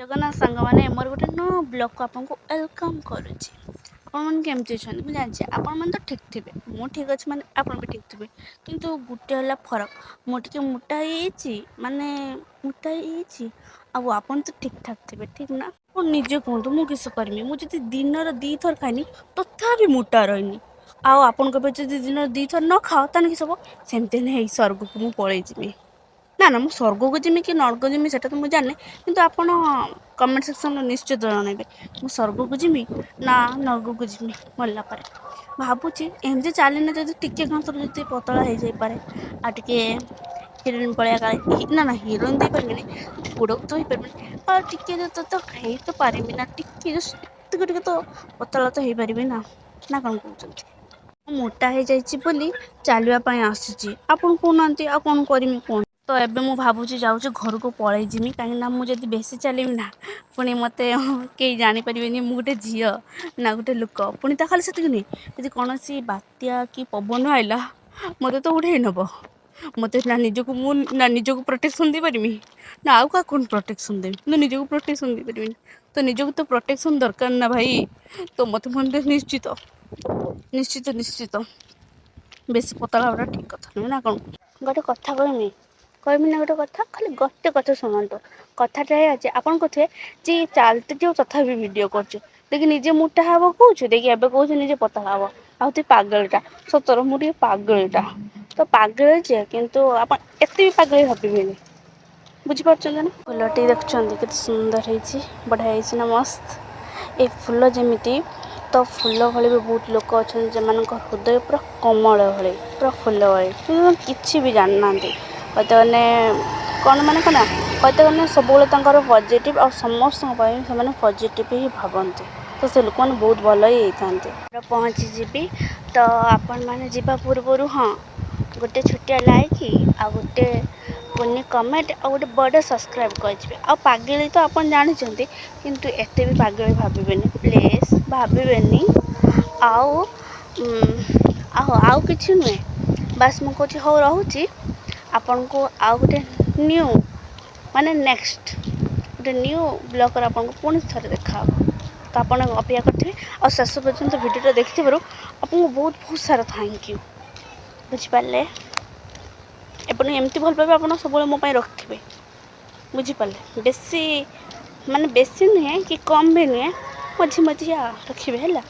जगन्नाथ सांग मैंने मोर गोटे नो ब्लॉग को आपको वेलकम करुच्ची। आपन केमती अच्छा मुझे जानছি आपण मैंने तो ठीक थे मु ठीक अच्छे मैंने आप भी ठीक थे किंतु गोटे है फरक मुझे मोटा ही माने मोटा ही आपन तो ठीक ठाक थे ठीक ना। आप निजे कहतु मुझे किस करमी मुझे दिन दी थर खाइनी तथा भी मोटा रही आपन दिन दी थर न खाओ तान किस हम सेमती स्वर्ग को मुझे पलि ना ना मुझे स्वर्ग को जिमी कि नर्क जिमी से तो मुझे जाने किंतु आप कमेंट सेक्शन में निश्चित जनइबे मु स्वर्ग को जिमी ना नर्क को जिमी मरला पर भावुची एमती चलने जब टिके कौन सब जो पतला हो जापे आ टे हिरोइन पलिया ना ना हिरोइन दे पारे बुड़ तो हो पारे और टिके तो खाई तो पारि ना टिके टे तो पतला तो हो पारि ना ना कौन कहते मोटा हो जाइए चलवाई आसूची आपन कहना आ कौन करमी कौन तो एबे मु भावुची जाऊँ घर को पलि जिमी कहीं मुझे बेसी चलमी ना पुणी मत कई जानीपारे मु गोटे झी ना गोटे लोक पुणी तो खाली से नहीं कौन सी बात्या कि पवन आइला मत तो उड़े नब मत ना निजक ना निजक प्रोटेक्शन दे पारमी ना आउ क्या कौन प्रोटेक्शन देवी तो निजक प्रोटेक्शन दे पारि तो निजक तो प्रोटेक्शन दरकार ना भाई तो मत मन निश्चित निश्चित निश्चित बेसी पतला हवा ठीक कथा नुह ना कौन गोटे कथा कहमी ना गोटे कथा खाली गोटे कथा शुणु कथाटा आज आपन कहे जे चलते जो तथा वीडियो कर देखिए निजे मोटा हम कौच देखिए एवं कौच निजे पतला हम आ तु पागलटा सतर मुझे पागलटा तो पागल जे किंतु आप एत भी पागल भावे बुझीपार ना फुलटी देखुं के सुंदर है बढ़िया है ना मस्त ए फूल जमीती तो फूल भली भी बहुत लोक अच्छा जो हृदय पूरा कमल भाई पूरा फूल भाई किसी भी जानना कहते गने कौन माने कना कहते गने सब पॉजिटिव और समस्त पॉजिटिव ही भावती तो से लोक मैंने बहुत भल ही होता पहुँची जीवी तो आपण मैंने जीवा पूर्व हाँ गोटे छोटिया लाइक आ गोटे पुनी कमेंट आ गोटे बड़े सब्सक्राइब कर आ पागली तो आप जानते किंतु एते भी पागल भावेनि प्लीज भावेनि आउ आउ कि नुहे बास मु कौच हो रोची आपन को आउ गोटे न्यू माने नेक्स्ट गोटे न्यू ब्लॉग आपन को पुणी थे देखा तो आप अपेक्षा करेंगे और शेष पर्यंत भिडियो देखि आपको बहुत बहुत सारा थैंक यू बुझिपारे एपण एमती भल पाइबे आप सब मो रखिथे बुझिपारे बेसी माने बेसी नुहे कि कम भी नुहे मझी मझी रखिए है।